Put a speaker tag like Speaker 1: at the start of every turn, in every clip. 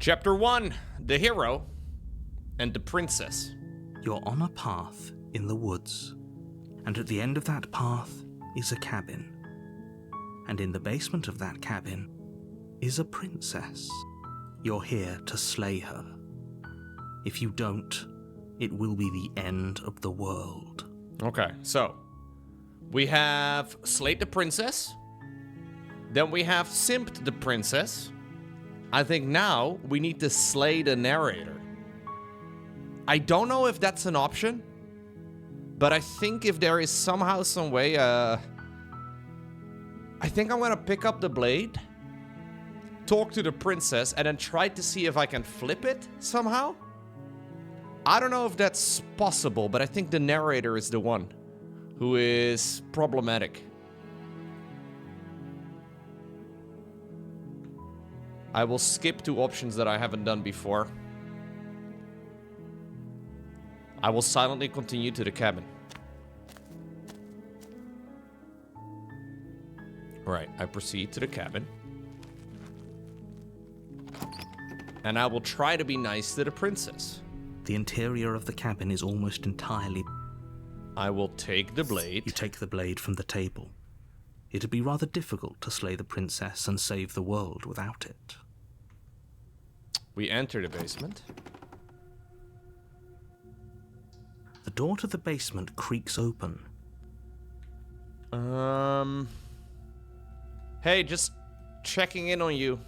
Speaker 1: Chapter 1, The Hero and the Princess.
Speaker 2: You're on a path in the woods, and at the end of that path is a cabin. And in the basement of that cabin is a princess. You're here to slay her. If you don't, it will be the end of the world.
Speaker 1: Okay, so we have slayed the princess. Then we have simped the princess. I think now we need to slay the narrator. I don't know if that's an option, but I think if there is somehow, some way, I think I'm gonna pick up the blade, talk to the princess, and then try to see if I can flip it somehow. I don't know if that's possible, but I think the narrator is the one who is problematic. I will skip 2 options that I haven't done before. I will silently continue to the cabin. Right, I proceed to the cabin. And I will try to be nice to the princess.
Speaker 2: The interior of the cabin is almost entirely...
Speaker 1: I will take the blade.
Speaker 2: You take the blade from the table. It'd be rather difficult to slay the princess and save the world without it.
Speaker 1: We enter the basement.
Speaker 2: The door to the basement creaks open.
Speaker 1: Hey, just checking in on you.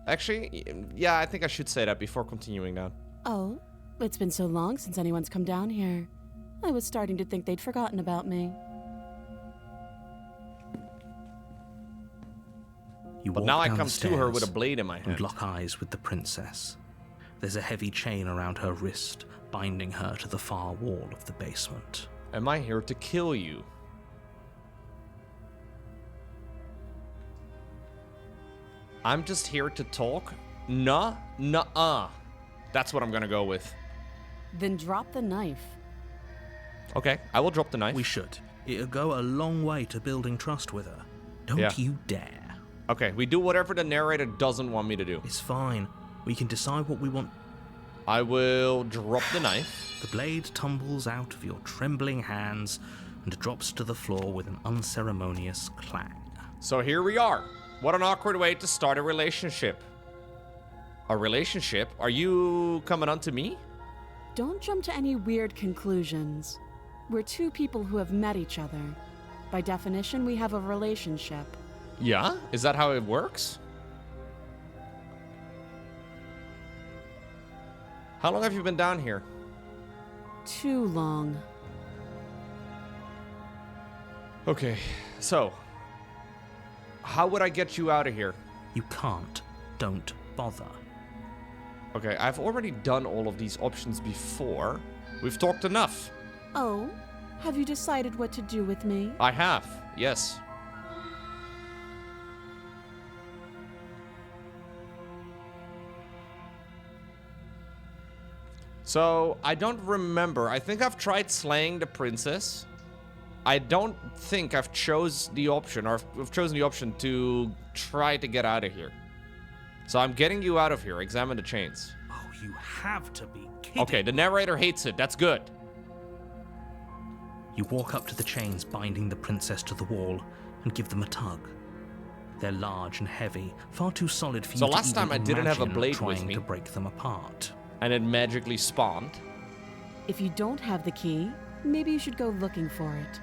Speaker 1: Actually, yeah, I think I should say that before continuing down.
Speaker 3: Oh, it's been so long since anyone's come down here. I was starting to think they'd forgotten about me.
Speaker 1: But now I come to her with a blade in my hand.
Speaker 2: And lock eyes with the princess. There's a heavy chain around her wrist, binding her to the far wall of the basement.
Speaker 1: Am I here to kill you? I'm just here to talk? Nuh-uh. That's what I'm gonna go with.
Speaker 3: Then drop the knife.
Speaker 1: Okay, I will drop the knife.
Speaker 2: We should. It'll go a long way to building trust with her. Don't you dare.
Speaker 1: Okay, we do whatever the narrator doesn't want me to do.
Speaker 2: It's fine. We can decide what we want.
Speaker 1: I will drop the knife.
Speaker 2: The blade tumbles out of your trembling hands and drops to the floor with an unceremonious clang.
Speaker 1: So here we are. What an awkward way to start a relationship. A relationship? Are you coming on to me?
Speaker 3: Don't jump to any weird conclusions. We're 2 people who have met each other. By definition, we have a relationship.
Speaker 1: Yeah? Is that how it works? How long have you been down here?
Speaker 3: Too long.
Speaker 1: Okay, so how would I get you out of here?
Speaker 2: You can't. Don't bother.
Speaker 1: Okay, I've already done all of these options before. We've talked enough.
Speaker 3: Oh, have you decided what to do with me?
Speaker 1: I have, yes. So, I don't remember. I think I've tried slaying the princess. I don't think I've chosen the option to try to get out of here. So I'm getting you out of here. Examine the chains.
Speaker 2: Oh, you have to be kidding.
Speaker 1: Okay, the narrator hates it. That's good.
Speaker 2: You walk up to the chains binding the princess to the wall and give them a tug. They're large and heavy, far too solid for you to even
Speaker 1: last time I didn't have a
Speaker 2: imagine
Speaker 1: blade
Speaker 2: trying
Speaker 1: with me.
Speaker 2: to break them apart.
Speaker 1: And it magically spawned.
Speaker 3: If you don't have the key, maybe you should go looking for it.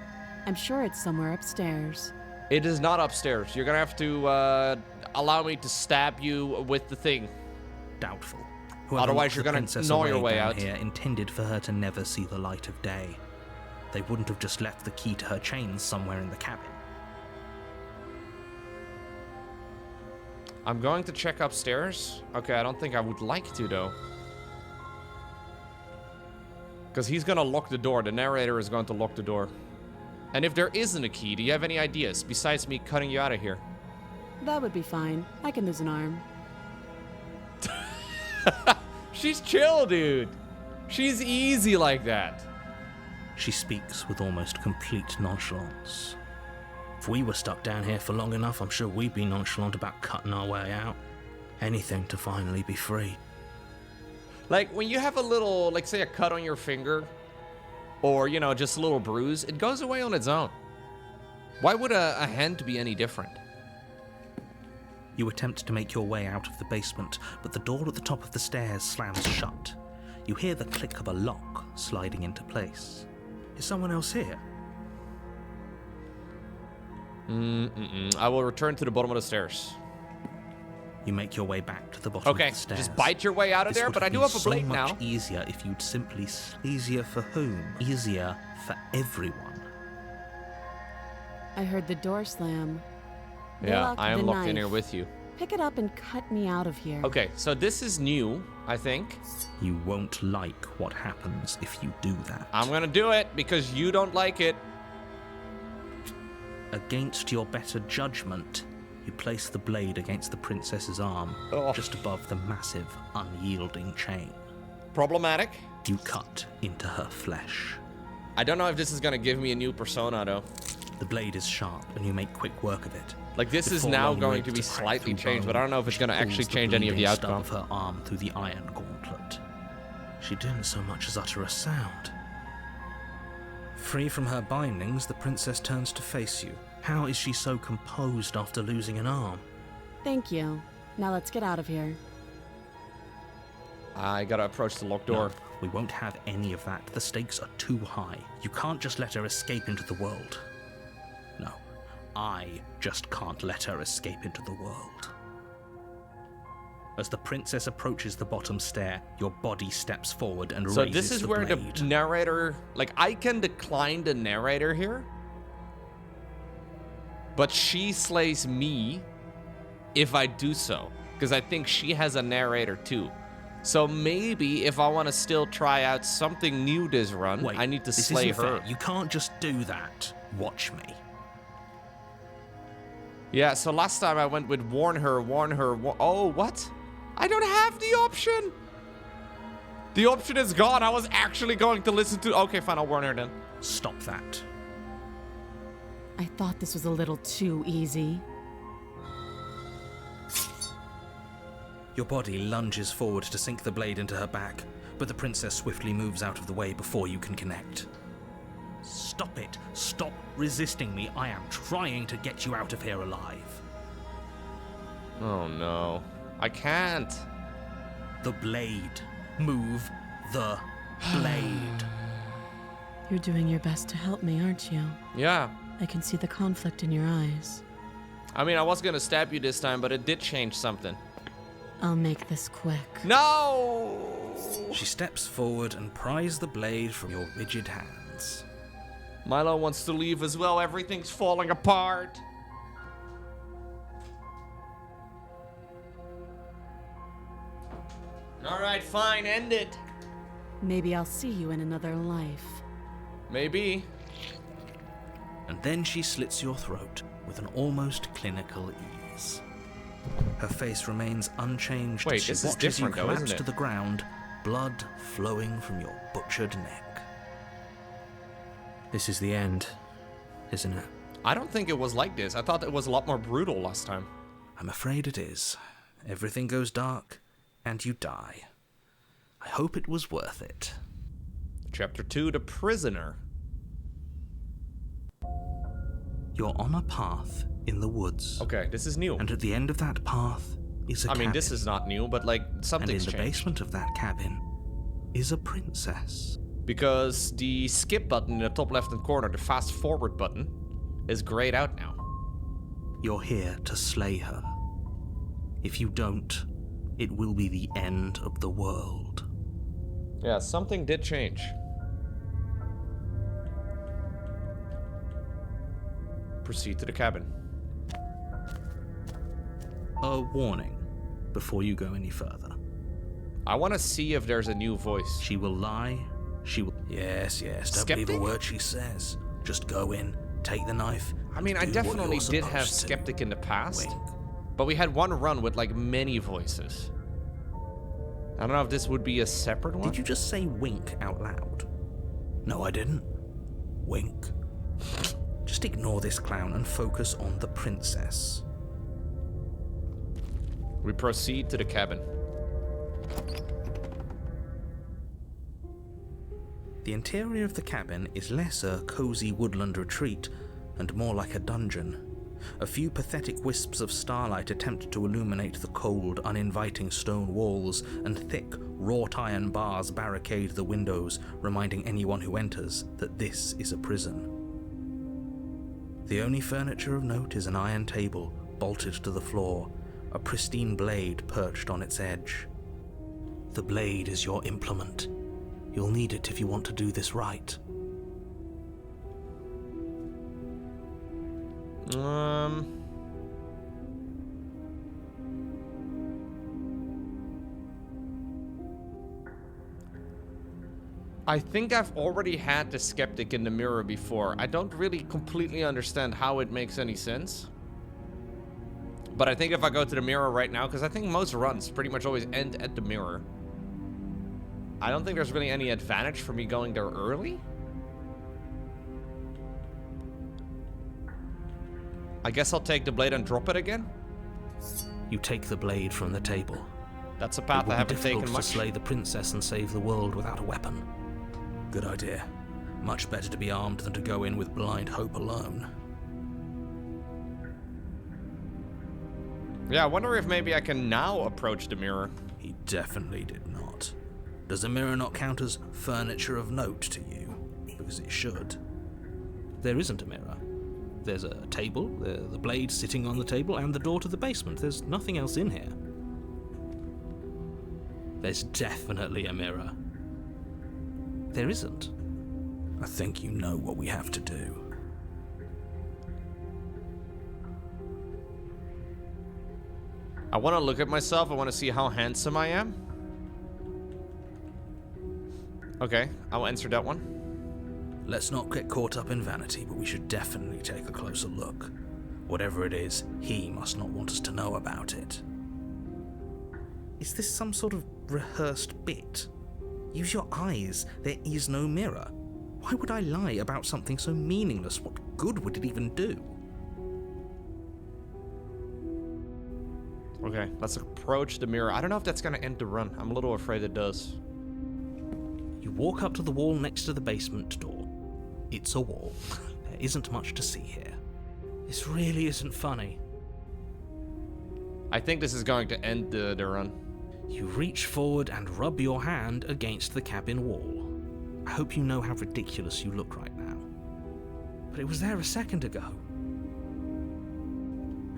Speaker 3: I'm sure it's somewhere upstairs.
Speaker 1: It is not upstairs. You're gonna have to allow me to stab you with the thing.
Speaker 2: Doubtful.
Speaker 1: Otherwise, you're gonna gnaw your way out.
Speaker 2: Here intended for her to never see the light of day. They wouldn't have just left the key to her chains somewhere in the cabin.
Speaker 1: I'm going to check upstairs. Okay, I don't think I would like to, though. Because he's gonna lock the door. The narrator is going to lock the door. And if there isn't a key, do you have any ideas besides me cutting you out of here?
Speaker 3: That would be fine. I can lose an arm.
Speaker 1: She's chill, dude. She's easy like that.
Speaker 2: She speaks with almost complete nonchalance. If we were stuck down here for long enough, I'm sure we'd be nonchalant about cutting our way out. Anything to finally be free.
Speaker 1: Like, when you have a little, like, say a cut on your finger, or, you know, just a little bruise, it goes away on its own. Why would a hand be any different?
Speaker 2: You attempt to make your way out of the basement, but the door at the top of the stairs slams shut. You hear the click of a lock sliding into place. Is someone else here?
Speaker 1: I will return to the bottom of the stairs.
Speaker 2: You make your way back to the bottom of the stairs.
Speaker 1: Just bite your way out of there, but I do have a blade now.
Speaker 2: So much easier if you'd simply... Easier for whom? Easier for everyone.
Speaker 3: I heard the door slam.
Speaker 1: Yeah, I am locked in here with you.
Speaker 3: Pick it up and cut me out of here.
Speaker 1: Okay, so this is new, I think.
Speaker 2: You won't like what happens if you do that.
Speaker 1: I'm gonna do it because you don't like it.
Speaker 2: Against your better judgment, you place the blade against the princess's arm, just above the massive, unyielding chain.
Speaker 1: Problematic.
Speaker 2: You cut into her flesh.
Speaker 1: I don't know if this is gonna give me a new persona, though.
Speaker 2: The blade is sharp, and you make quick work of it.
Speaker 1: Like, this is now going to be slightly changed, but I don't know if it's going to actually change any of the outcome.
Speaker 2: Of her arm through the iron gauntlet. She didn't so much as utter a sound. Free from her bindings, the princess turns to face you. How is she so composed after losing an arm?
Speaker 3: Thank you. Now let's get out of here.
Speaker 1: I gotta approach the locked door.
Speaker 2: No, we won't have any of that. The stakes are too high. You can't just let her escape into the world. No, I just can't let her escape into the world. As the princess approaches the bottom stair, your body steps forward and raises the blade.
Speaker 1: So this is where the narrator... Like, I can decline the narrator here, but she slays me if I do so, because I think she has a narrator too. So maybe if I want to still try out something new this run, I need to slay her.
Speaker 2: Fair. You can't just do that. Watch me.
Speaker 1: Yeah, so last time I went with warn her. Oh, what? I don't have the option. The option is gone. I was actually going to listen to... Okay, fine, I'll warn her then.
Speaker 2: Stop that.
Speaker 3: I thought this was a little too easy.
Speaker 2: Your body lunges forward to sink the blade into her back, but the princess swiftly moves out of the way before you can connect. Stop it. Stop resisting me. I am trying to get you out of here alive.
Speaker 1: Oh, no. I can't.
Speaker 2: The blade. Move the blade.
Speaker 3: You're doing your best to help me, aren't you?
Speaker 1: Yeah.
Speaker 3: I can see the conflict in your eyes.
Speaker 1: I mean, I was gonna stab you this time, but it did change something.
Speaker 3: I'll make this quick.
Speaker 1: No!
Speaker 2: She steps forward and pries the blade from your rigid hands.
Speaker 1: Milo wants to leave as well. Everything's falling apart. All right, fine, end it.
Speaker 3: Maybe I'll see you in another life.
Speaker 1: Maybe.
Speaker 2: And then she slits your throat with an almost clinical ease. Her face remains unchanged.
Speaker 1: Wait,
Speaker 2: as she
Speaker 1: this is
Speaker 2: watches
Speaker 1: different
Speaker 2: you
Speaker 1: though,
Speaker 2: collapse
Speaker 1: isn't it?
Speaker 2: to the ground, blood flowing from your butchered neck. This is the end, isn't it?
Speaker 1: I don't think it was like this. I thought it was a lot more brutal last time.
Speaker 2: I'm afraid it is. Everything goes dark, and you die. I hope it was worth it.
Speaker 1: Chapter 2, The Prisoner.
Speaker 2: You're on a path in the woods.
Speaker 1: Okay, this is new.
Speaker 2: And at the end of that path is a cabin.
Speaker 1: I mean, this is not new, but like, something's
Speaker 2: changed. And in the basement of that cabin is a princess.
Speaker 1: Because the skip button in the top left-hand corner, the fast forward button, is grayed out now.
Speaker 2: You're here to slay her. If you don't, it will be the end of the world.
Speaker 1: Yeah, something did change. Proceed to the cabin.
Speaker 2: A warning before you go any further.
Speaker 1: I want to see if there's a new voice.
Speaker 2: She will lie. She will... Yes. Don't believe a word she says. Just go in, take the knife.
Speaker 1: I mean, I definitely did have Skeptic in the past.
Speaker 2: Wink.
Speaker 1: But we had one run with like many voices. I don't know if this would be a separate one.
Speaker 2: Did you just say wink out loud? No, I didn't. Wink. Just ignore this clown and focus on the princess.
Speaker 1: We proceed to the cabin.
Speaker 2: The interior of the cabin is less a cozy woodland retreat and more like a dungeon. A few pathetic wisps of starlight attempt to illuminate the cold, uninviting stone walls, and thick, wrought iron bars barricade the windows, reminding anyone who enters that this is a prison. The only furniture of note is an iron table, bolted to the floor, a pristine blade perched on its edge. The blade is your implement. You'll need it if you want to do this right.
Speaker 1: I think I've already had the skeptic in the mirror before. I don't really completely understand how it makes any sense. But I think if I go to the mirror right now, because I think most runs pretty much always end at the mirror. I don't think there's really any advantage for me going there early. I guess I'll take the blade and drop it again.
Speaker 2: You take the blade from the table.
Speaker 1: That's a path I haven't taken
Speaker 2: to
Speaker 1: much.
Speaker 2: slay the princess and save the world without a weapon. Good idea. Much better to be armed than to go in with blind hope alone.
Speaker 1: Yeah, I wonder if maybe I can now approach the mirror.
Speaker 2: He definitely did not. Does a mirror not count as furniture of note to you? Because it should. There isn't a mirror. There's a table, the blade sitting on the table, and the door to the basement. There's nothing else in here. There's definitely a mirror. There isn't. I think you know what we have to do.
Speaker 1: I want to look at myself. I want to see how handsome I am. Okay, I'll answer that one.
Speaker 2: Let's not get caught up in vanity, but we should definitely take a closer look. Whatever it is, he must not want us to know about it. Is this some sort of rehearsed bit? Use your eyes. There is no mirror. Why would I lie about something so meaningless? What good would it even do?
Speaker 1: Okay, let's approach the mirror. I don't know if that's going to end the run. I'm a little afraid it does.
Speaker 2: You walk up to the wall next to the basement door. It's a wall. There isn't much to see here. This really isn't funny.
Speaker 1: I think this is going to end the run.
Speaker 2: You reach forward and rub your hand against the cabin wall. I hope you know how ridiculous you look right now. But it was there a second ago.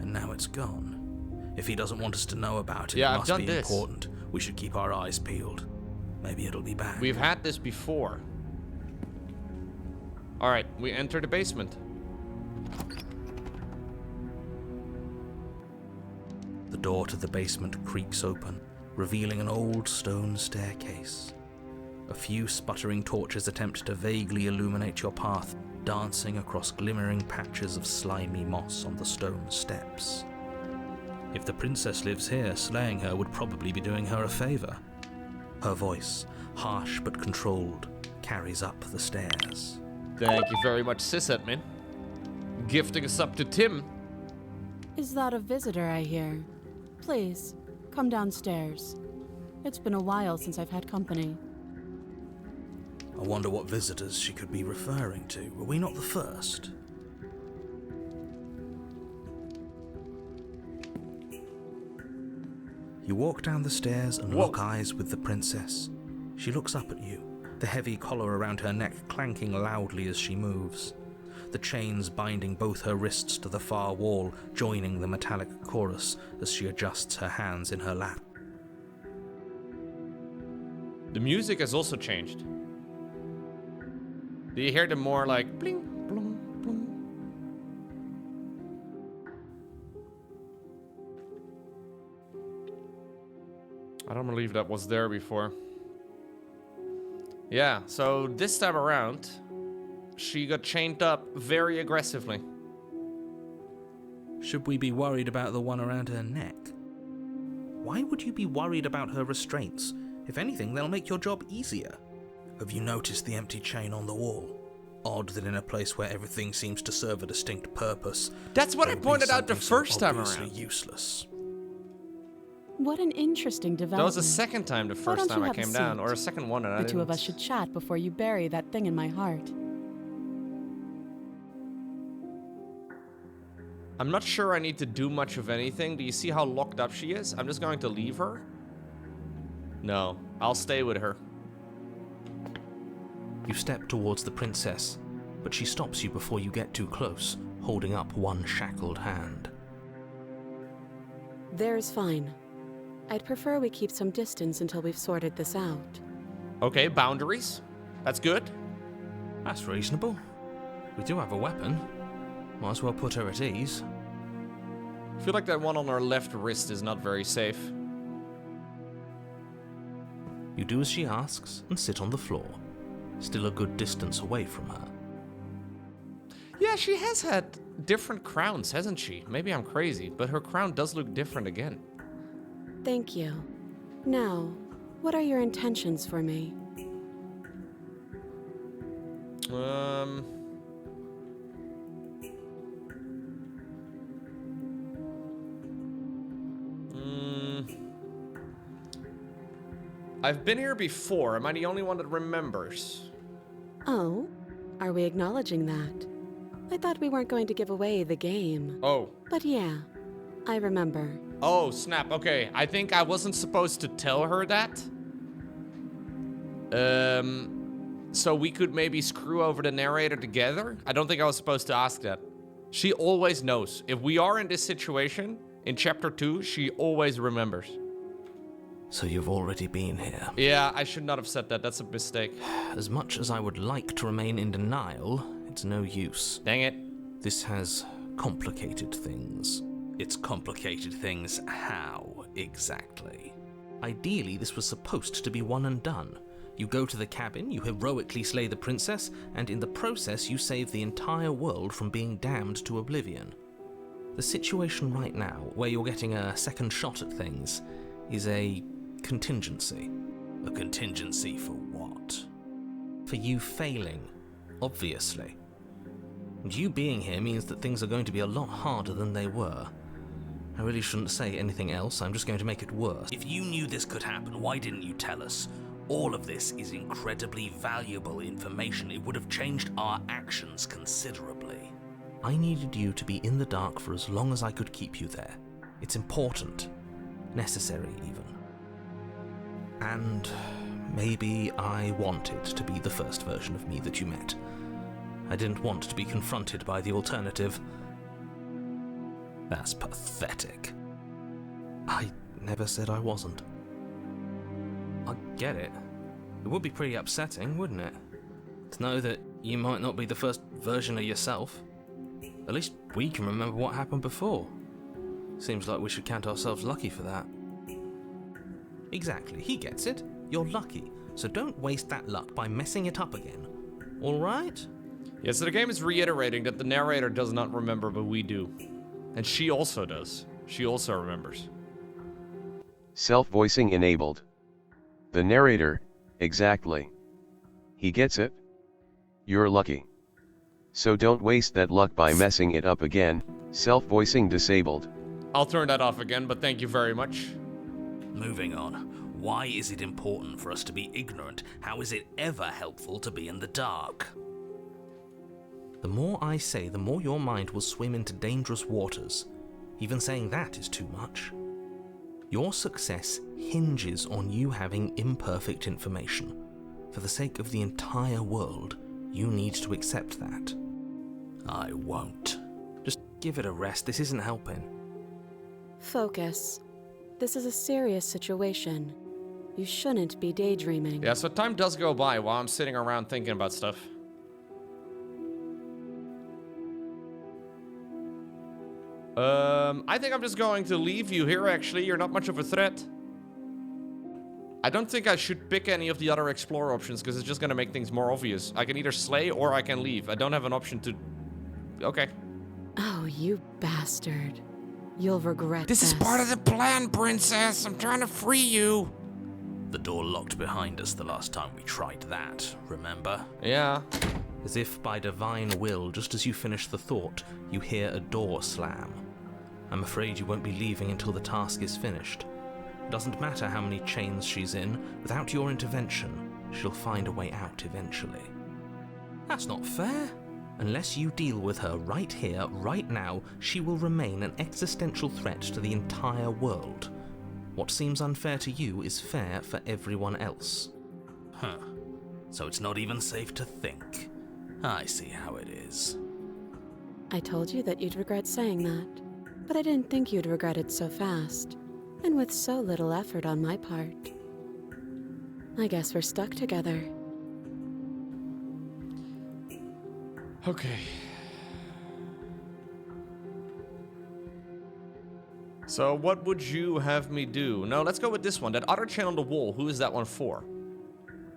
Speaker 2: And now it's gone. If he doesn't want us to know about it,
Speaker 1: Yeah,
Speaker 2: it
Speaker 1: I've
Speaker 2: must
Speaker 1: done
Speaker 2: be
Speaker 1: this.
Speaker 2: important. We should keep our eyes peeled. Maybe it'll be back.
Speaker 1: We've had this before. Alright, we enter the basement.
Speaker 2: The door to the basement creaks open, revealing an old stone staircase. A few sputtering torches attempt to vaguely illuminate your path, dancing across glimmering patches of slimy moss on the stone steps. If the princess lives here, slaying her would probably be doing her a favor. Her voice, harsh but controlled, carries up the stairs.
Speaker 1: Thank you very much, sysadmin. Gifting us up to Tim.
Speaker 3: Is that a visitor I hear? Please, come downstairs. It's been a while since I've had company.
Speaker 2: I wonder what visitors she could be referring to. Were we not the first? You walk down the stairs and lock eyes with the princess. She looks up at you, the heavy collar around her neck clanking loudly as she moves. The chains binding both her wrists to the far wall, joining the metallic chorus as she adjusts her hands in her lap.
Speaker 1: The music has also changed. Do you hear the more like bling, blong, blong? I don't believe that was there before. Yeah, so this time around, she got chained up very aggressively.
Speaker 2: Should we be worried about the one around her neck? Why would you be worried about her restraints? If anything, they'll make your job easier. Have you noticed the empty chain on the wall? Odd that in a place where everything seems to serve a distinct purpose.
Speaker 1: That's what I
Speaker 2: there would be
Speaker 1: pointed out the
Speaker 2: something so
Speaker 1: first time
Speaker 2: obviously
Speaker 1: around.
Speaker 2: Useless.
Speaker 3: What an interesting
Speaker 1: That
Speaker 3: development.
Speaker 1: was the second time the
Speaker 3: Why
Speaker 1: first
Speaker 3: don't
Speaker 1: time
Speaker 3: you
Speaker 1: I
Speaker 3: have a
Speaker 1: came down,
Speaker 3: seat?
Speaker 1: or a second one and I
Speaker 3: The
Speaker 1: didn't...
Speaker 3: two of us should chat before you bury that thing in my heart.
Speaker 1: I'm not sure I need to do much of anything. Do you see how locked up she is? I'm just going to leave her. No, I'll stay with her.
Speaker 2: You step towards the princess, but she stops you before you get too close, holding up one shackled hand.
Speaker 3: There's fine. I'd prefer we keep some distance until we've sorted this out.
Speaker 1: Okay, boundaries. That's good.
Speaker 2: That's reasonable. We do have a weapon. Might as well put her at ease.
Speaker 1: I feel like that one on her left wrist is not very safe.
Speaker 2: You do as she asks and sit on the floor, still a good distance away from her.
Speaker 1: Yeah, she has had different crowns, hasn't she? Maybe I'm crazy, but her crown does look different again.
Speaker 3: Thank you. Now, what are your intentions for me?
Speaker 1: I've been here before. Am I the only one that remembers?
Speaker 3: Oh, are we acknowledging that? I thought we weren't going to give away the game.
Speaker 1: Oh.
Speaker 3: But yeah, I remember.
Speaker 1: Oh, snap. Okay, I think I wasn't supposed to tell her that. So we could maybe screw over the narrator together? I don't think I was supposed to ask that. She always knows. If we are in this situation, in chapter 2, she always remembers.
Speaker 2: So you've already been here.
Speaker 1: Yeah, I should not have said that. That's a mistake.
Speaker 2: As much as I would like to remain in denial, it's no use.
Speaker 1: Dang it.
Speaker 2: This has complicated things. It's complicated things how, exactly? Ideally, this was supposed to be one and done. You go to the cabin, you heroically slay the princess, and in the process you save the entire world from being damned to oblivion. The situation right now, where you're getting a second shot at things, is a contingency. A contingency for what? For you failing, obviously. And you being here means that things are going to be a lot harder than they were. I really shouldn't say anything else, I'm just going to make it worse. If you knew this could happen, why didn't you tell us? All of this is incredibly valuable information. It would have changed our actions considerably. I needed you to be in the dark for as long as I could keep you there. It's important. Necessary, even. And maybe I wanted to be the first version of me that you met. I didn't want to be confronted by the alternative. That's pathetic. I never said I wasn't. I get it. It would be pretty upsetting, wouldn't it? To know that you might not be the first version of yourself. At least we can remember what happened before. Seems like we should count ourselves lucky for that. Exactly, he gets it. You're lucky, so don't waste that luck by messing it up again. Alright?
Speaker 1: Yeah, so the game is reiterating that the narrator does not remember, but we do. And she also does. She also remembers.
Speaker 4: Self-voicing enabled. The narrator, exactly. He gets it. You're lucky. So don't waste that luck by messing it up again. Self-voicing disabled.
Speaker 1: I'll turn that off again, but thank you very much.
Speaker 2: Moving on. Why is it important for us to be ignorant? How is it ever helpful to be in the dark? The more I say, the more your mind will swim into dangerous waters. Even saying that is too much. Your success hinges on you having imperfect information. For the sake of the entire world, you need to accept that. I won't. Just give it a rest, this isn't helping.
Speaker 3: Focus. This is a serious situation. You shouldn't be daydreaming.
Speaker 1: Yeah, so time does go by while I'm sitting around thinking about stuff. I think I'm just going to leave you here, actually. You're not much of a threat. I don't think I should pick any of the other explore options, because it's just going to make things more obvious. I can either slay or I can leave. I don't have an option to... Okay.
Speaker 3: Oh, you bastard. You'll regret
Speaker 1: This is part of the plan, princess. I'm trying to free you.
Speaker 2: The door locked behind us the last time we tried that, remember?
Speaker 1: Yeah.
Speaker 2: As if by divine will, just as you finish the thought, you hear a door slam. I'm afraid you won't be leaving until the task is finished. Doesn't matter how many chains she's in, without your intervention, she'll find a way out eventually. That's not fair. Unless you deal with her right here, right now, she will remain an existential threat to the entire world. What seems unfair to you is fair for everyone else.
Speaker 5: Huh. So it's not even safe to think. I see how it is.
Speaker 3: I told you that you'd regret saying that, but I didn't think you'd regret it so fast, and with so little effort on my part. I guess we're stuck together.
Speaker 1: Okay. So what would you have me do? No, let's go with this one. That other chain on the wall, who is that one for?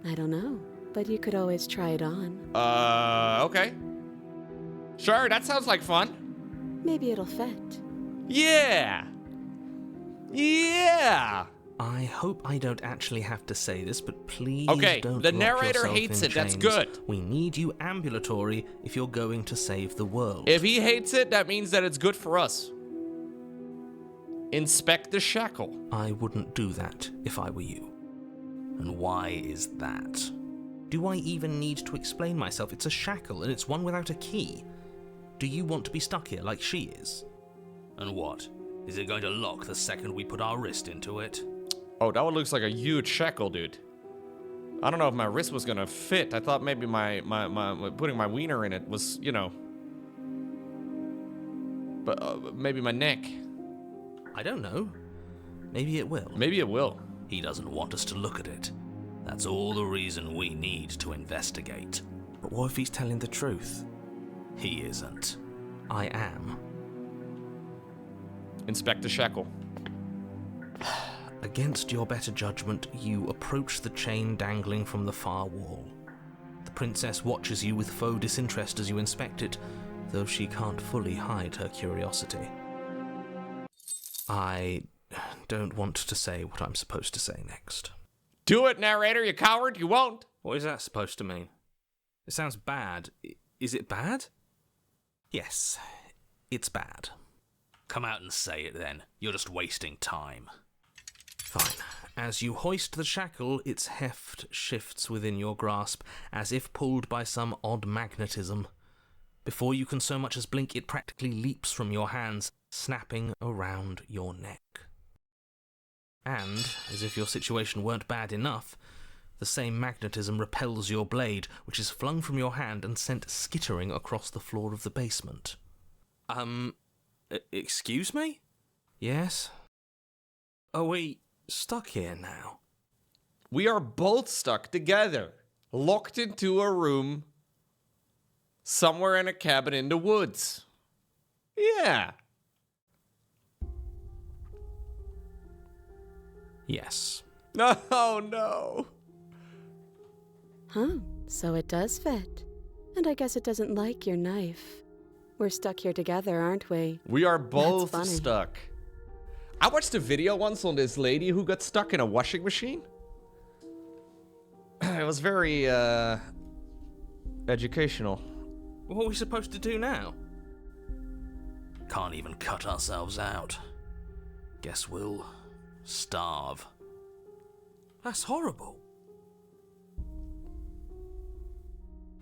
Speaker 3: I don't know, but you could always try it on.
Speaker 1: Okay. Sure, that sounds like fun.
Speaker 3: Maybe it'll fit.
Speaker 1: Yeah! Yeah!
Speaker 2: I hope I don't actually have to say this, but please
Speaker 1: Okay,
Speaker 2: don't
Speaker 1: the
Speaker 2: lock
Speaker 1: narrator
Speaker 2: yourself
Speaker 1: hates
Speaker 2: in
Speaker 1: it, that's
Speaker 2: chains.
Speaker 1: good.
Speaker 2: We need you ambulatory if you're going to save the world.
Speaker 1: If he hates it, that means that it's good for us. Inspect the shackle.
Speaker 2: I wouldn't do that if I were you.
Speaker 5: And why is that?
Speaker 2: Do I even need to explain myself? It's a shackle, and it's one without a key. Do you want to be stuck here like she is?
Speaker 5: And what? Is it going to lock the second we put our wrist into it?
Speaker 1: Oh, that one looks like a huge shackle, dude. I don't know if my wrist was gonna fit. I thought maybe my putting my wiener in it was, you know. But maybe my neck.
Speaker 2: I don't know. Maybe it will.
Speaker 1: Maybe it will.
Speaker 5: He doesn't want us to look at it. That's all the reason we need to investigate.
Speaker 2: But what if he's telling the truth?
Speaker 5: He isn't.
Speaker 2: I am.
Speaker 1: Inspect the shackle.
Speaker 2: Against your better judgment, you approach the chain dangling from the far wall. The princess watches you with faux disinterest as you inspect it, though she can't fully hide her curiosity. I don't want to say what I'm supposed to say next.
Speaker 1: Do it, narrator, you coward, you won't.
Speaker 2: What is that supposed to mean? It sounds bad. Is it bad? Yes, it's bad.
Speaker 5: Come out and say it then. You're just wasting time.
Speaker 2: Fine. As you hoist the shackle, its heft shifts within your grasp, as if pulled by some odd magnetism. Before you can so much as blink, it practically leaps from your hands, snapping around your neck. And, as if your situation weren't bad enough, the same magnetism repels your blade, which is flung from your hand and sent skittering across the floor of the basement.
Speaker 6: Excuse me?
Speaker 2: Yes?
Speaker 6: Are we stuck here now?
Speaker 1: We are both stuck together, locked into a room somewhere in a cabin in the woods. Yeah.
Speaker 2: Yes.
Speaker 1: No, no.
Speaker 3: Huh, so it does fit. And I guess it doesn't like your knife. We're stuck here together, aren't we?
Speaker 1: We are both
Speaker 3: funny.
Speaker 1: stuck. I watched a video once on this lady who got stuck in a washing machine. It was very, educational.
Speaker 6: What are we supposed to do now?
Speaker 5: Can't even cut ourselves out. Guess we'll starve.
Speaker 6: That's horrible.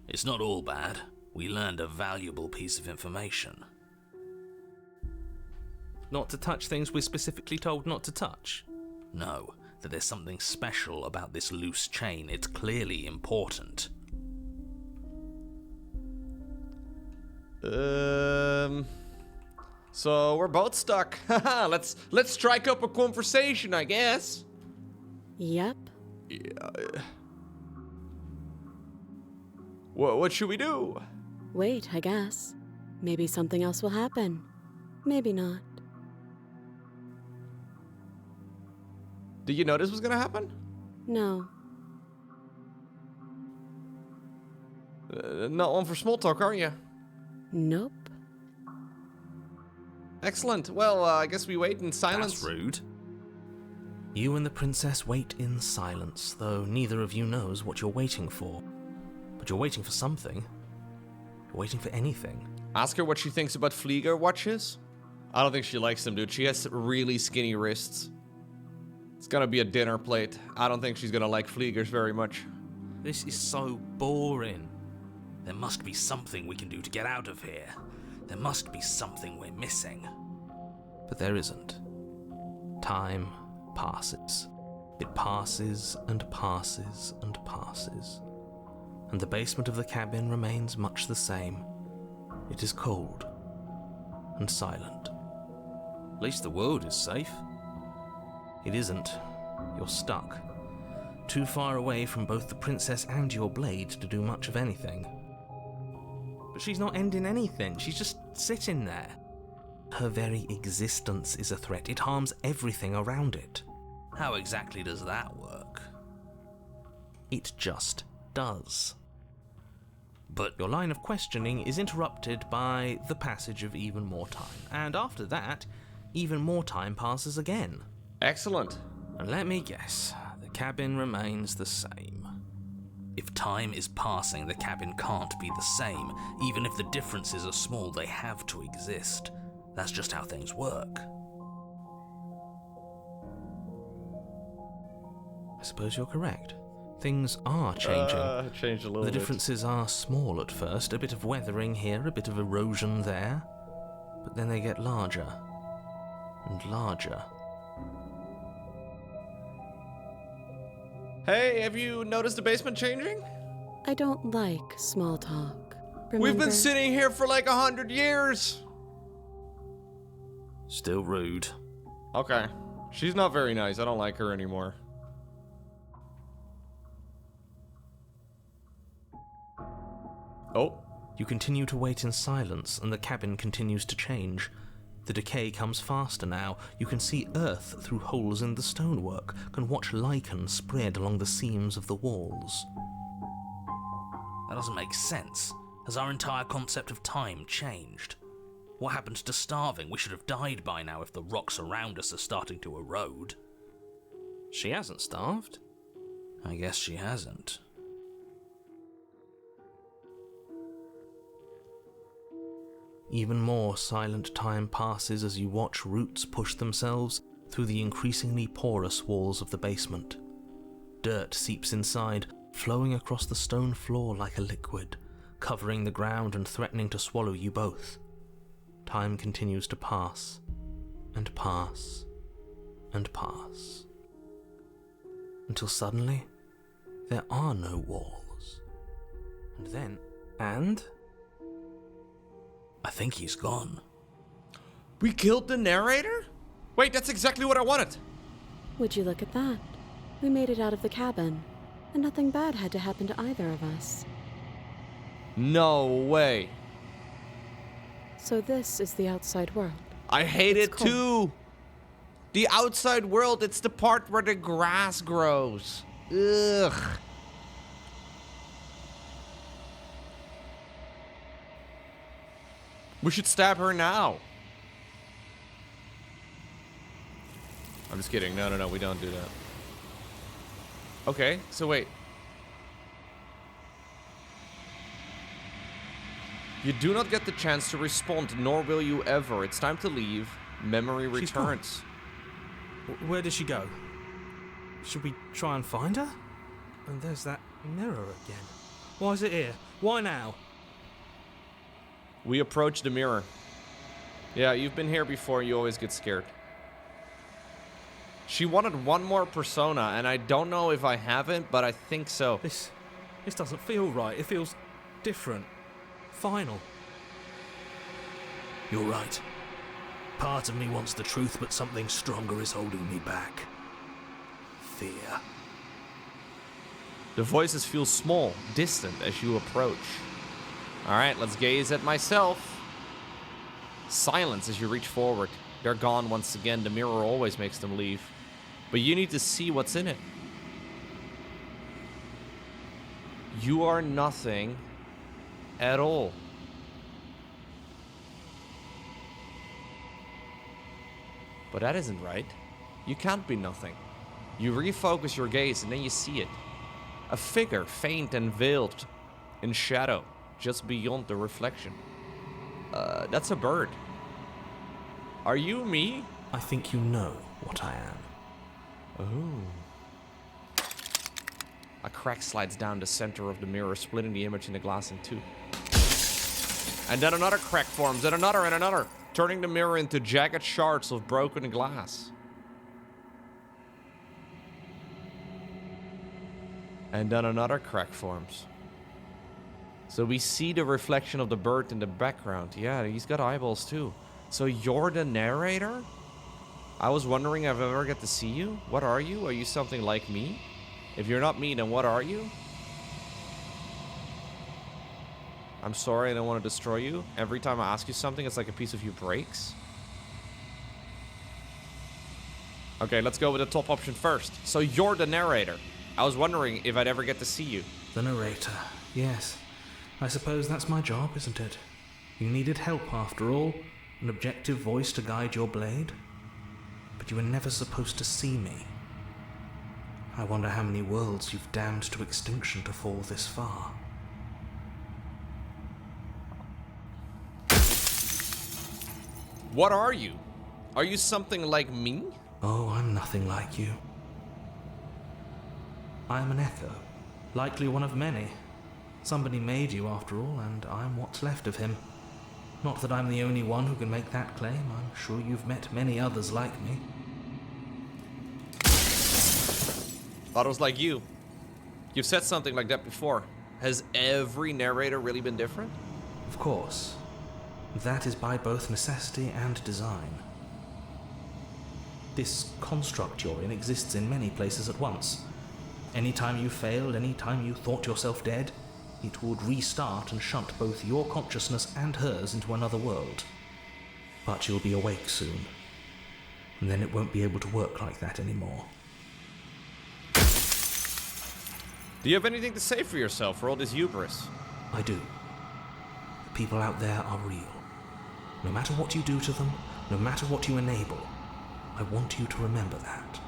Speaker 5: It's not all bad. We learned a valuable piece of information.
Speaker 2: Not to touch things we're specifically told not to touch.
Speaker 5: No, that there's something special about this loose chain. It's clearly important.
Speaker 1: So we're both stuck. let's strike up a conversation, I guess.
Speaker 3: Yep.
Speaker 1: What should we do?
Speaker 3: Wait, I guess. Maybe something else will happen. Maybe not.
Speaker 1: Did you know this was gonna happen?
Speaker 3: No.
Speaker 1: Not one for small talk, are you?
Speaker 3: Nope.
Speaker 1: Excellent. Well, I guess we wait in silence.
Speaker 5: That's rude.
Speaker 2: You and the princess wait in silence, though neither of you knows what you're waiting for. But you're waiting for something. You're waiting for anything.
Speaker 1: Ask her what she thinks about Flieger watches. I don't think she likes them, dude. She has really skinny wrists. It's gonna be a dinner plate. I don't think she's gonna like Fliegers very much.
Speaker 5: This is so boring. There must be something we can do to get out of here. There must be something we're missing.
Speaker 2: But there isn't. Time passes. It passes and passes and passes. And the basement of the cabin remains much the same. It is cold and silent.
Speaker 6: At least the world is safe.
Speaker 2: It isn't. You're stuck. Too far away from both the princess and your blade to do much of anything. But she's not ending anything. She's just sitting there. Her very existence is a threat. It harms everything around it.
Speaker 5: How exactly does that work?
Speaker 2: It just does.
Speaker 5: But
Speaker 2: Your line of questioning is interrupted by the passage of even more time. And after that, even more time passes again.
Speaker 1: Excellent.
Speaker 2: And let me guess, the cabin remains the same.
Speaker 5: if time is passing, the cabin can't be the same. Even if the differences are small, they have to exist. That's just how things work.
Speaker 2: I suppose you're correct. Things are changing.
Speaker 1: Changed a little
Speaker 2: The
Speaker 1: bit.
Speaker 2: differences are small at first, a bit of weathering here, a bit of erosion there, but then they get larger and larger.
Speaker 1: Hey, have you noticed the basement changing?
Speaker 3: I don't like small talk.
Speaker 1: We've
Speaker 3: Remember?
Speaker 1: been sitting here for like 100 years.
Speaker 6: Still rude.
Speaker 1: Okay. She's not very nice. I don't like her anymore. Oh.
Speaker 2: You continue to wait in silence, and the cabin continues to change. The decay comes faster now. You can see earth through holes in the stonework, can watch lichen spread along the seams of the walls.
Speaker 5: That doesn't make sense. Has our entire concept of time changed? What happened to starving? We should have died by now if the rocks around us are starting to erode.
Speaker 2: She hasn't starved.
Speaker 5: I guess she hasn't.
Speaker 2: Even more silent time passes as you watch roots push themselves through the increasingly porous walls of the basement. Dirt seeps inside, flowing across the stone floor like a liquid, covering the ground and threatening to swallow you both. Time continues to pass, and pass, and pass. Until suddenly, there are no walls. And then,
Speaker 5: I think he's gone.
Speaker 1: We killed the narrator? Wait, that's exactly what I wanted.
Speaker 3: Would you look at that? We made it out of the cabin, and nothing bad had to happen to either of us.
Speaker 1: No way.
Speaker 3: So this is the outside world.
Speaker 1: I hate
Speaker 3: It's
Speaker 1: it
Speaker 3: cold.
Speaker 1: too. The outside world, it's the part where the grass grows. Ugh. We should stab her now. I'm just kidding. No, we don't do that. Okay, so wait. You do not get the chance to respond, nor will you ever. It's time to leave. Memory
Speaker 2: She's gone.
Speaker 1: returns.
Speaker 2: where did she go? Should we try and find her? And there's that mirror again. Why is it here? Why now?
Speaker 1: We approach the mirror. Yeah, you've been here before. You always get scared. She wanted one more persona, and I don't know if I haven't, but I think so.
Speaker 2: This doesn't feel right. It feels different. Final.
Speaker 5: You're right. Part of me wants the truth, but something stronger is holding me back. Fear.
Speaker 1: The voices feel small, distant as you approach. Alright, let's gaze at myself. Silence as you reach forward. They're gone once again. The mirror always makes them leave. But you need to see what's in it. You are nothing at all. But that isn't right. You can't be nothing. You refocus your gaze and then you see it. A figure, faint and veiled in shadow, just beyond the reflection. That's a bird. Are you me?
Speaker 2: I think you know what I am.
Speaker 1: Oh. A crack slides down the center of the mirror, splitting the image in the glass in two. And then another crack forms, and another, turning the mirror into jagged shards of broken glass. And then another crack forms. So we see the reflection of the bird in the background. Yeah, he's got eyeballs too. So you're the narrator? I was wondering if I ever get to see you. What are you? Are you something like me? If you're not me, then what are you? I'm sorry, I don't want to destroy you. Every time I ask you something, it's like a piece of you breaks. Okay, let's go with the top option first. So you're the narrator. I was wondering if I'd ever get to see you.
Speaker 2: The narrator, yes. I suppose that's my job, isn't it? You needed help after all, an objective voice to guide your blade. But you were never supposed to see me. I wonder how many worlds you've damned to extinction to fall this far.
Speaker 1: What are you? Are you something like me?
Speaker 2: Oh, I'm nothing like you. I am an echo, likely one of many. Somebody made you after all, and I'm what's left of him. Not that I'm the only one who can make that claim. I'm sure you've met many others like me.
Speaker 1: Thought it was like you. You've said something like that before. Has every narrator really been different?
Speaker 2: Of course. That is by both necessity and design. This construct you're in exists in many places at once. Anytime you failed, anytime you thought yourself dead, it would restart and shunt both your consciousness and hers into another world. But you'll be awake soon, and then it won't be able to work like that anymore.
Speaker 1: Do you have anything to say for yourself for all this hubris?
Speaker 2: I do. The people out there are real. No matter what you do to them, no matter what you enable, I want you to remember that.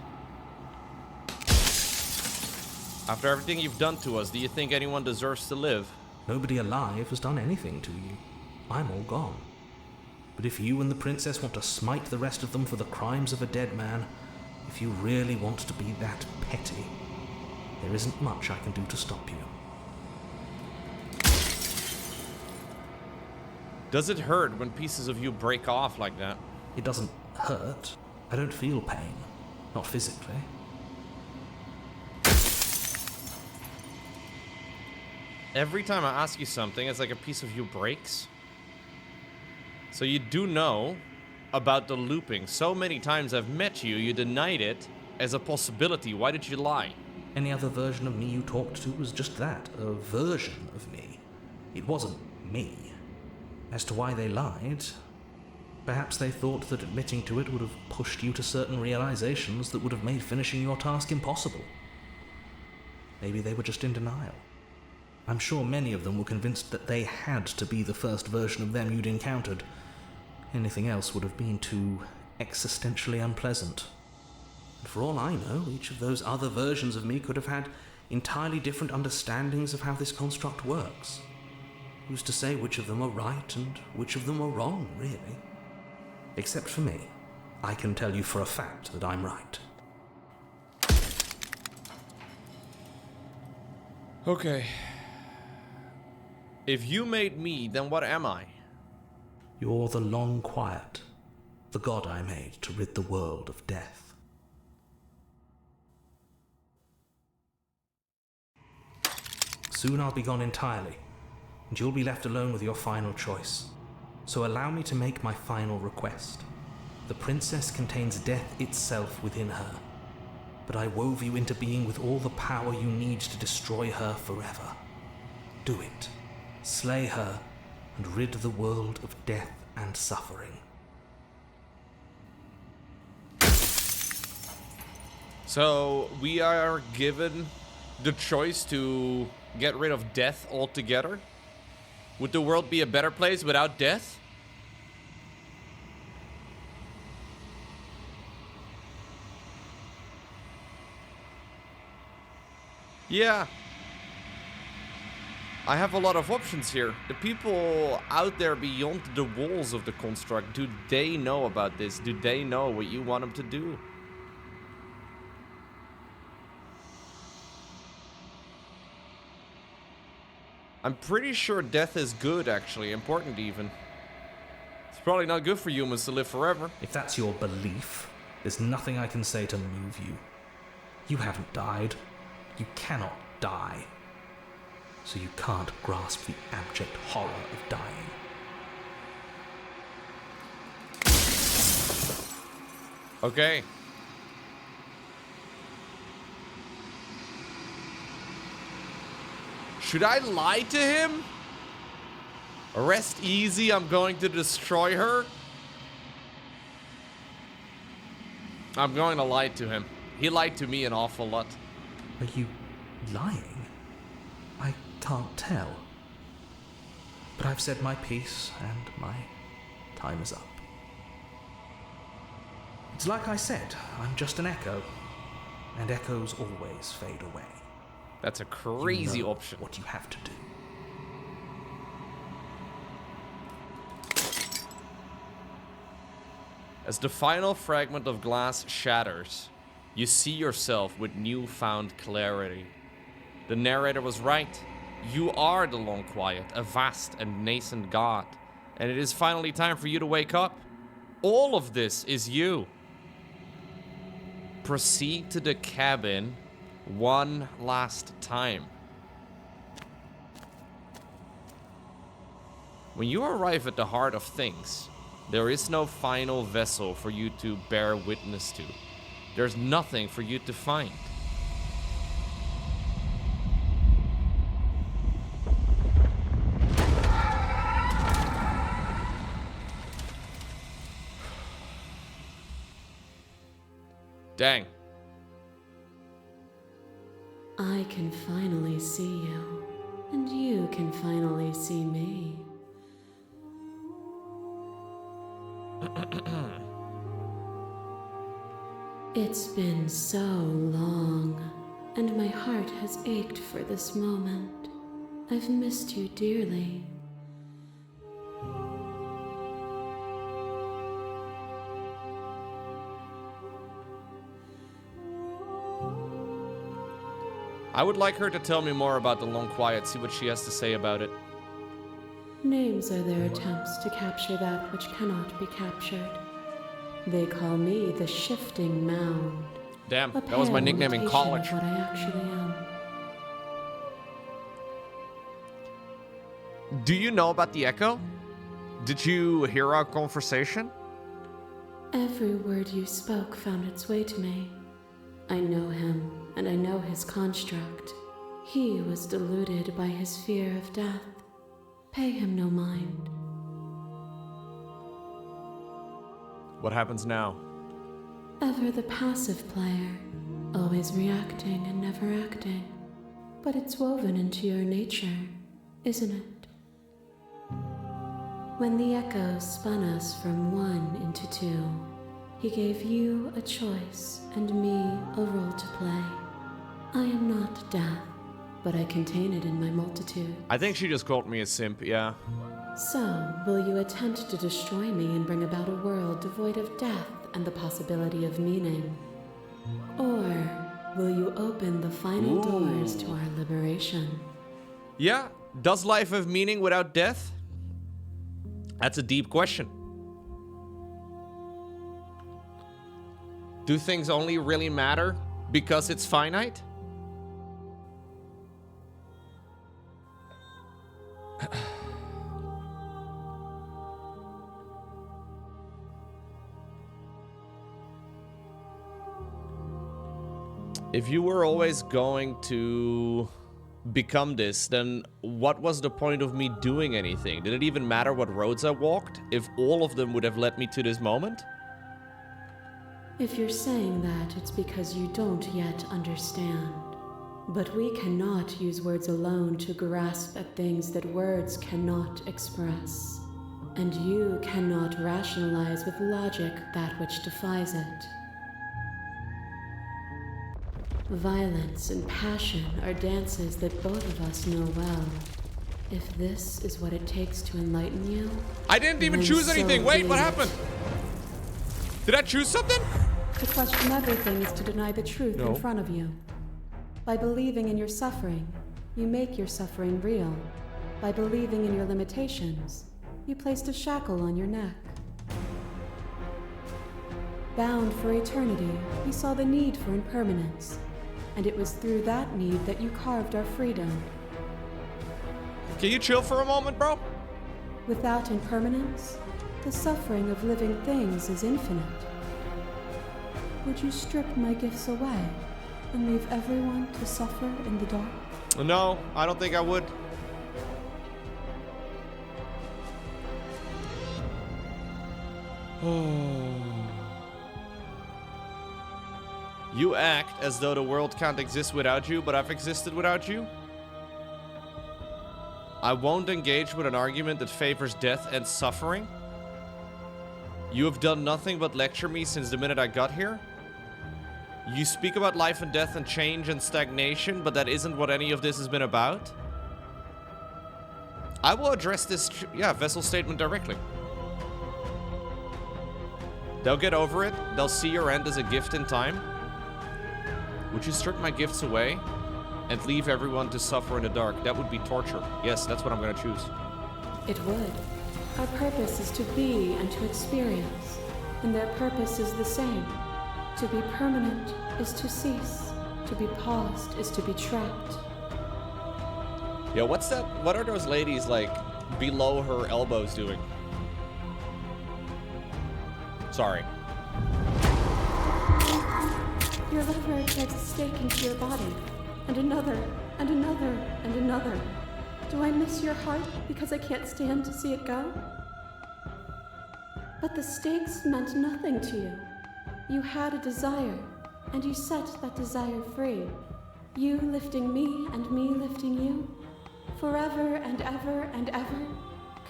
Speaker 1: After everything you've done to us, do you think anyone deserves to live?
Speaker 2: Nobody alive has done anything to you. I'm all gone. But if you and the princess want to smite the rest of them for the crimes of a dead man, if you really want to be that petty, there isn't much I can do to stop you.
Speaker 1: Does it hurt when pieces of you break off like that?
Speaker 2: It doesn't hurt. I don't feel pain. Not physically.
Speaker 1: Every time I ask you something, it's like a piece of you breaks. So you do know about the looping. So many times I've met you, you denied it as a possibility. Why did you lie?
Speaker 2: Any other version of me you talked to was just that, a version of me. It wasn't me. As to why they lied, perhaps they thought that admitting to it would have pushed you to certain realizations that would have made finishing your task impossible. Maybe they were just in denial. I'm sure many of them were convinced that they had to be the first version of them you'd encountered. Anything else would have been too existentially unpleasant. And for all I know, each of those other versions of me could have had entirely different understandings of how this construct works. Who's to say which of them are right and which of them are wrong, really? Except for me. I can tell you for a fact that I'm right.
Speaker 1: Okay. If you made me, then what am I?
Speaker 2: You're the long quiet, the god I made to rid the world of death. Soon I'll be gone entirely, and you'll be left alone with your final choice. So allow me to make my final request. The princess contains death itself within her, but I wove you into being with all the power you need to destroy her forever. Do it. Slay her, and rid the world of death and suffering.
Speaker 1: So we are given the choice to get rid of death altogether? Would the world be a better place without death? Yeah. I have a lot of options here. The people out there beyond the walls of the construct, do they know about this? Do they know what you want them to do? I'm pretty sure death is good, actually. Important, even. It's probably not good for humans to live forever.
Speaker 5: If that's your belief, there's nothing I can say to move you. You haven't died. You cannot die. So you can't grasp the abject horror of dying.
Speaker 1: Okay. Should I lie to him? Rest easy, I'm going to destroy her. I'm going to lie to him. He lied to me an awful lot.
Speaker 5: Are you lying? I can't tell. But I've said my piece, and my time is up. It's like I said, I'm just an echo, and echoes always fade away.
Speaker 1: That's a crazy
Speaker 5: You know
Speaker 1: option.
Speaker 5: what you have to do.
Speaker 1: As the final fragment of glass shatters, you see yourself with newfound clarity. The narrator was right. You are the Long Quiet, a vast and nascent god, and it is finally time for you to wake up. All of this is you. Proceed to the cabin one last time. When you arrive at the heart of things, there is no final vessel for you to bear witness to. There's nothing for you to find. Dang.
Speaker 3: I can finally see you, and you can finally see me. It's been so long, and my heart has ached for this moment. I've missed you dearly.
Speaker 1: I would like her to tell me more about the Long Quiet, see what she has to say about it.
Speaker 3: Names are their attempts to capture that which cannot be captured. They call me the Shifting Mound.
Speaker 1: Damn,
Speaker 3: A
Speaker 1: that was my
Speaker 3: pale
Speaker 1: nickname in
Speaker 3: imitation
Speaker 1: college.
Speaker 3: of what I actually am.
Speaker 1: Do you know about the Echo? Did you hear our conversation?
Speaker 3: Every word you spoke found its way to me. I know him, and I know his construct. He was deluded by his fear of death. Pay him no mind.
Speaker 1: What happens now?
Speaker 3: Ever the passive player, always reacting and never acting. But it's woven into your nature, isn't it? When the Echo spun us from one into two, he gave you a choice and me a role to play. I am not death, but I contain it in my multitude.
Speaker 1: I think she just called me a simp, yeah.
Speaker 3: So, will you attempt to destroy me and bring about a world devoid of death and the possibility of meaning? Or will you open the final doors to our liberation?
Speaker 1: Yeah, does life have meaning without death? That's a deep question. Do things only really matter because it's finite? If you were always going to become this, then what was the point of me doing anything? Did it even matter what roads I walked if all of them would have led me to this moment?
Speaker 3: If you're saying that, it's because you don't yet understand. But we cannot use words alone to grasp at things that words cannot express. And you cannot rationalize with logic that which defies it. Violence and passion are dances that both of us know well. If this is what it takes to enlighten you...
Speaker 1: I didn't even
Speaker 3: then
Speaker 1: choose
Speaker 3: so
Speaker 1: anything. Wait,
Speaker 3: be
Speaker 1: what
Speaker 3: it.
Speaker 1: happened? Did I choose something?
Speaker 3: To question everything is to deny the truth
Speaker 1: No.
Speaker 3: in front of you. By believing in your suffering, you make your suffering real. By believing in your limitations, you placed a shackle on your neck. Bound for eternity, we saw the need for impermanence, and it was through that need that you carved our freedom.
Speaker 1: Can you chill for a moment, bro?
Speaker 3: Without impermanence, the suffering of living things is infinite. Would you strip my gifts away and leave everyone to suffer in the dark?
Speaker 1: No, I don't think I would. You act as though the world can't exist without you, but I've existed without you. I won't engage with an argument that favors death and suffering. You have done nothing but lecture me since the minute I got here. You speak about life and death and change and stagnation, but that isn't what any of this has been about. I will address this, vessel statement directly. They'll get over it. They'll see your end as a gift in time. Would you strip my gifts away and leave everyone to suffer in the dark? That would be torture. Yes, that's what I'm going to choose.
Speaker 3: It would. Our purpose is to be and to experience, and their purpose is the same. To be permanent is to cease. To be paused is to be trapped.
Speaker 1: Yo, what's that? What are those ladies like below her elbows doing? Sorry.
Speaker 3: Your liver takes a stake into your body, and another, and another, and another. Do I miss your heart because I can't stand to see it go? But the stakes meant nothing to you. You had a desire, and you set that desire free. You lifting me and me lifting you. Forever and ever and ever.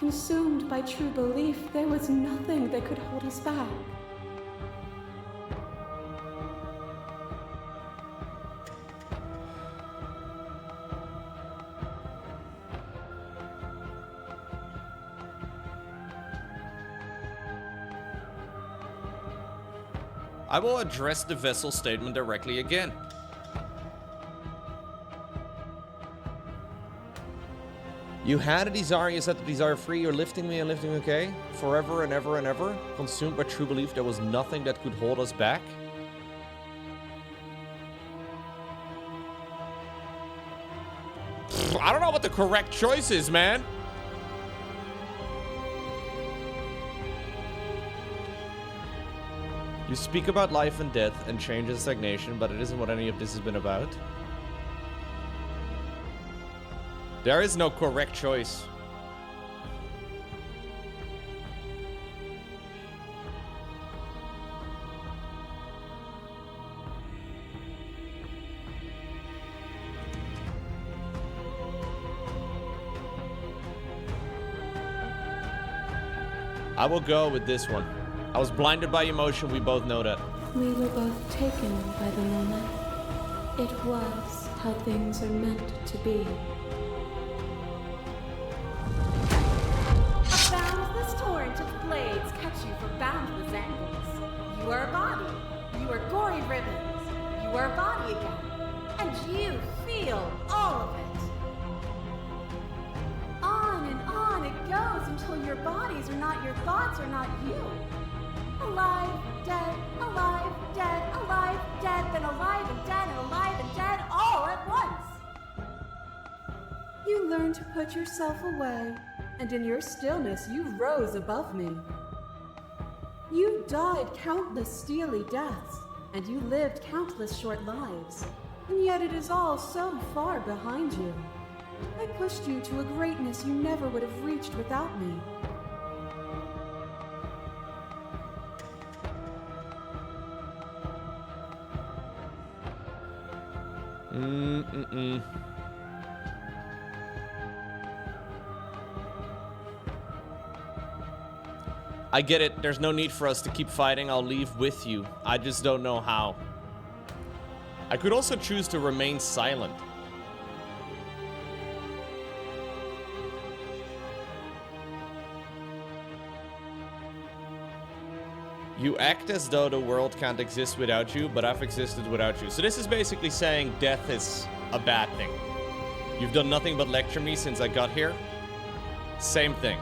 Speaker 3: Consumed by true belief, there was nothing that could hold us back.
Speaker 1: I will address the vessel statement directly again. You had a desire, you set the desire free, you're lifting me and lifting me, okay? Forever and ever and ever, consumed by true belief, there was nothing that could hold us back. I don't know what the correct choice is, man. You speak about life and death and change and stagnation, but it isn't what any of this has been about. There is no correct choice. I will go with this one. I was blinded by emotion, we both know that.
Speaker 3: We were both taken by the moment. It was how things are meant to be.
Speaker 7: A boundless torrent of blades cut you from boundless angles. You are a body. You are gory ribbons. You are a body again. And you feel all of it. On and on it goes until your bodies are not your thoughts, are not you. Alive, dead, alive, dead, alive, dead, then alive and dead, and alive and dead, all at once.
Speaker 3: You learned to put yourself away, and in your stillness you rose above me. You died countless steely deaths, and you lived countless short lives, and yet it is all so far behind you. I pushed you to a greatness you never would have reached without me.
Speaker 1: I get it. There's no need for us to keep fighting. I'll leave with you. I just don't know how. I could also choose to remain silent. You act as though the world can't exist without you, but I've existed without you. So this is basically saying death is a bad thing. You've done nothing but lecture me since I got here. Same thing.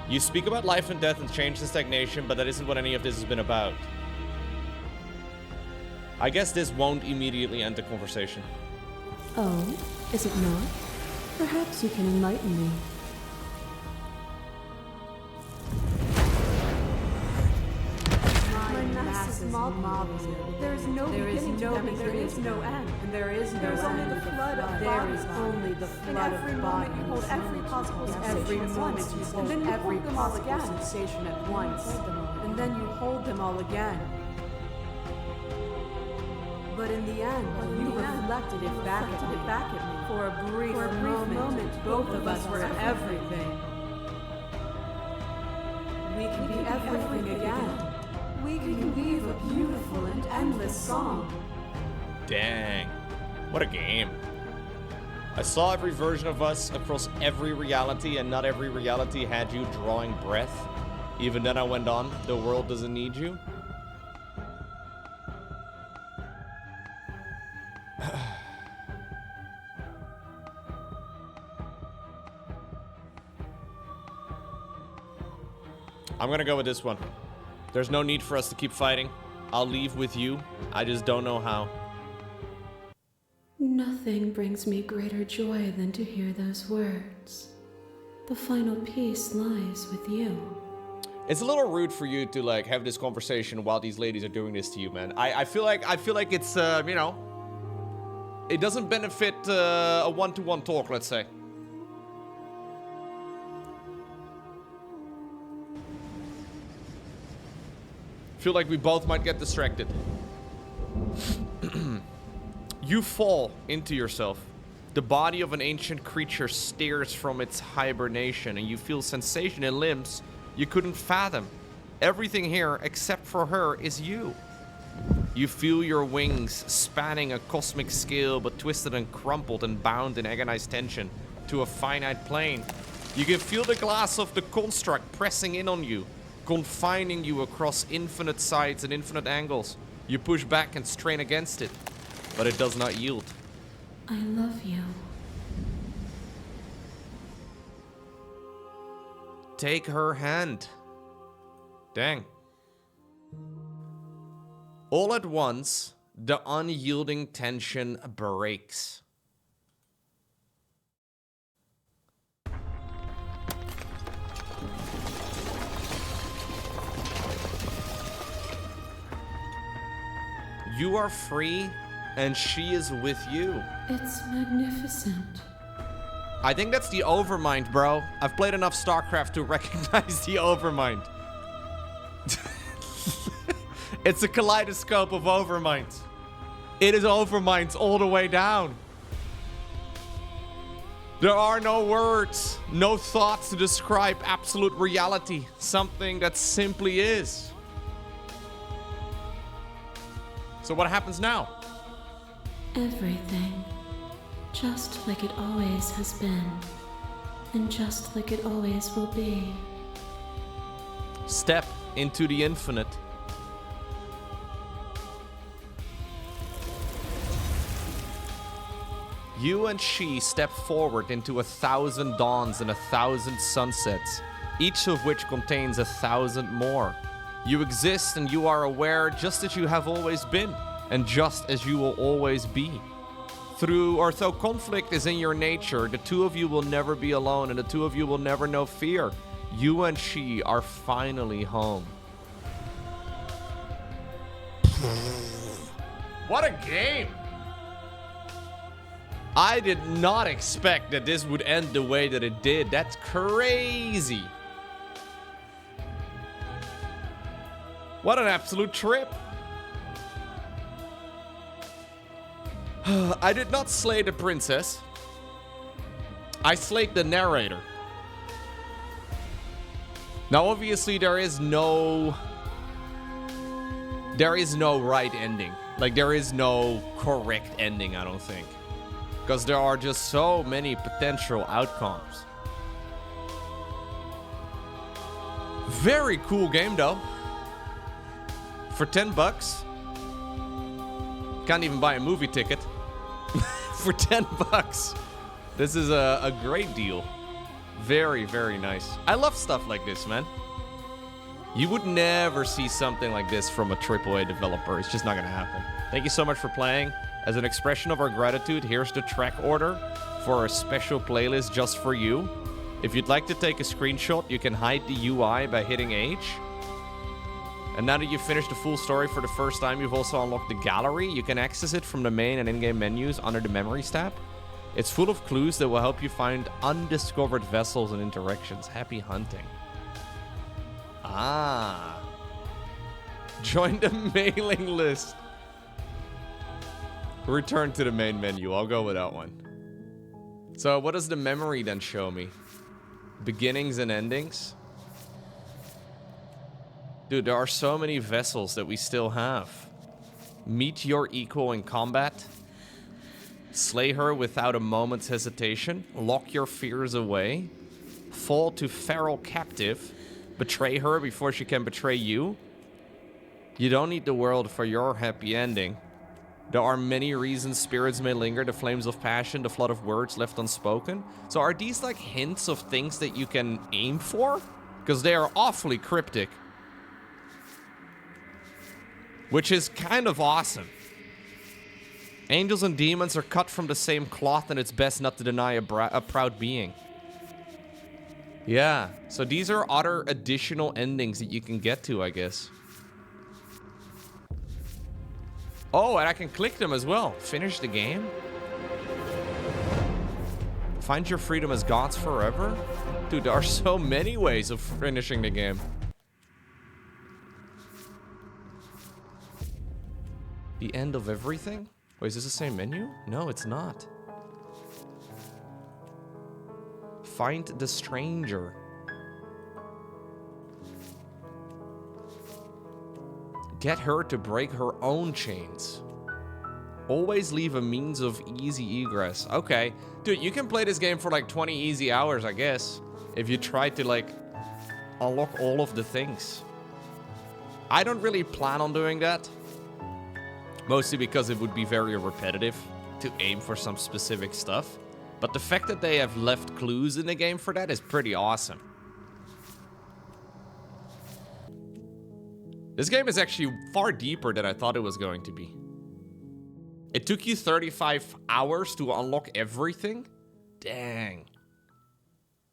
Speaker 1: You speak about life and death and change and stagnation, but that isn't what any of this has been about. I guess this won't immediately end the conversation.
Speaker 3: Oh, is it not? Perhaps you can enlighten me.
Speaker 7: My massive mob is here. There is no beginning to them, and there is no end.
Speaker 8: And there is no
Speaker 7: There's only
Speaker 8: end.
Speaker 7: the flood of
Speaker 8: There
Speaker 7: bodies.
Speaker 8: is only the
Speaker 7: In
Speaker 8: flood
Speaker 7: every
Speaker 8: of
Speaker 7: moment
Speaker 8: bodies.
Speaker 7: you hold every possible
Speaker 8: Every
Speaker 7: sensation at
Speaker 8: moment
Speaker 7: once,
Speaker 8: you
Speaker 7: and
Speaker 8: hold
Speaker 7: then you
Speaker 8: every
Speaker 7: hold them all
Speaker 8: possible
Speaker 7: again.
Speaker 8: sensation at once, and then you hold them all again. But in the end, you reflected it back at me. For a brief moment, both of us were everything. We can be everything again. We can weave a beautiful and endless song.
Speaker 1: Dang. What a game. I saw every version of us across every reality, and not every reality had you drawing breath. Even then I went on, the world doesn't need you. I'm gonna go with this one. There's no need for us to keep fighting. I'll leave with you. I just don't know how.
Speaker 3: Nothing brings me greater joy than to hear those words. The final piece lies with you.
Speaker 1: It's a little rude for you to like have this conversation while these ladies are doing this to you, man. I feel like it's you know, it doesn't benefit a one-to-one talk, let's say. Feel like we both might get distracted. You fall into yourself. The body of an ancient creature stares from its hibernation, and you feel sensation in limbs you couldn't fathom. Everything here, except for her, is you. You feel your wings spanning a cosmic scale, but twisted and crumpled and bound in agonized tension to a finite plane. You can feel the glass of the construct pressing in on you, confining you across infinite sides and infinite angles. You push back and strain against it, but it does not yield.
Speaker 3: I love you.
Speaker 1: Take her hand. Dang. All at once, the unyielding tension breaks. You are free, and she is with you.
Speaker 3: It's magnificent.
Speaker 1: I think that's the Overmind, bro. I've played enough StarCraft to recognize the Overmind. It's a kaleidoscope of Overminds. It is Overminds all the way down. There are no words, no thoughts to describe absolute reality. Something that simply is. So what happens now?
Speaker 3: Everything. Just like it always has been. And just like it always will be.
Speaker 1: Step into the infinite. You and she step forward into 1,000 dawns and 1,000 sunsets, each of which contains 1,000 more. You exist and you are aware just as you have always been, and just as you will always be. Though conflict is in your nature, the two of you will never be alone, and the two of you will never know fear. You and she are finally home. What a game! I did not expect that this would end the way that it did. That's crazy. What an absolute trip. I did not slay the princess. I slayed the narrator. Now, obviously, there is no right ending. Like, there is no correct ending, I don't think. Because there are just so many potential outcomes. Very cool game, though. For $10. Can't even buy a movie ticket. For $10. This is a great deal. Very, very nice. I love stuff like this, man. You would never see something like this from a AAA developer. It's just not gonna happen. Thank you so much for playing. As an expression of our gratitude, here's the track order for a special playlist just for you. If you'd like to take a screenshot, you can hide the UI by hitting H. And now that you've finished the full story for the first time, you've also unlocked the gallery. You can access it from the main and in-game menus under the Memories tab. It's full of clues that will help you find undiscovered vessels and interactions. Happy hunting. Ah. Join the mailing list. Return to the main menu. I'll go with that one. So what does the memory then show me? Beginnings and endings? Dude, there are so many vessels that we still have. Meet your equal in combat. Slay her without a moment's hesitation. Lock your fears away. Fall to feral captive. Betray her before she can betray you. You don't need the world for your happy ending. There are many reasons spirits may linger. The flames of passion, the flood of words left unspoken. So are these like hints of things that you can aim for? Because they are awfully cryptic. Which is kind of awesome. Angels and demons are cut from the same cloth, and it's best not to deny a proud being. Yeah, so these are other additional endings that you can get to, I guess. Oh, and I can click them as well. Finish the game. Find your freedom as gods forever. Dude, there are so many ways of finishing the game. The end of everything? Wait, is this the same menu? No, it's not. Find the stranger. Get her to break her own chains. Always leave a means of easy egress. Okay. Dude, you can play this game for like 20 easy hours, I guess. If you try to like unlock all of the things. I don't really plan on doing that. Mostly because it would be very repetitive to aim for some specific stuff. But the fact that they have left clues in the game for that is pretty awesome. This game is actually far deeper than I thought it was going to be. It took you 35 hours to unlock everything? Dang.